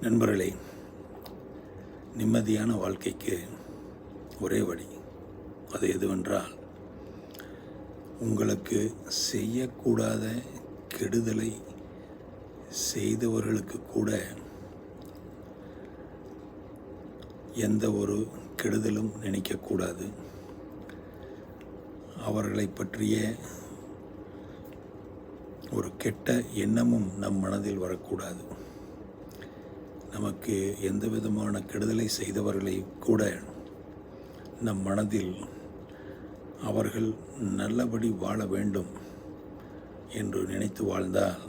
நண்பர்களே, நிம்மதியான வாழ்க்கைக்கு ஒரே வழி. அது எதுவென்றால், உங்களுக்கு செய்யக்கூடாத கெடுதலை செய்தவர்களுக்கு கூட எந்த ஒரு கெடுதலும் நினைக்கக்கூடாது. அவர்களை பற்றிய ஒரு கெட்ட எண்ணமும் நம் மனதில் வரக்கூடாது. நமக்கு எந்த விதமான கெடுதலை செய்தவர்களை கூட நம் மனதில் அவர்கள் நல்லபடி வாழ வேண்டும் என்று நினைத்து வாழ்ந்தால்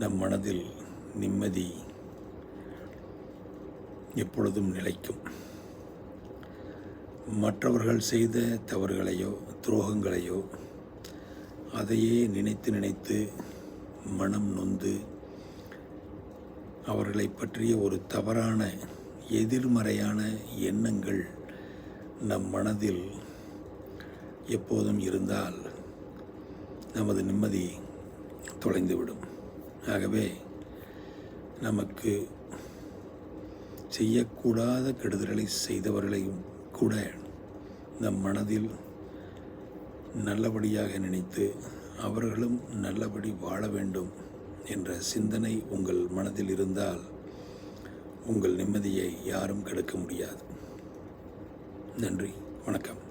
நம் மனதில் நிம்மதி எப்பொழுதும் நிலைக்கும். மற்றவர்கள் செய்த தவறுகளையோ துரோகங்களையோ அதையே நினைத்து நினைத்து மனம் நொந்து அவர்களை பற்றிய ஒரு தவறான எதிர்மறையான எண்ணங்கள் நம் மனதில் எப்போதும் இருந்தால் நமது நிம்மதி தொலைந்துவிடும். ஆகவே நமக்கு செய்யக்கூடாத கெடுதல்களை செய்தவர்களையும் கூட நம் மனதில் நல்லபடியாக நினைத்து அவர்களும் நல்லபடி வாழ வேண்டும் என்ற சிந்தனை உங்கள் மனதில் இருந்தால் உங்கள் நிம்மதியை யாரும் கெடுக்க முடியாது. நன்றி, வணக்கம்.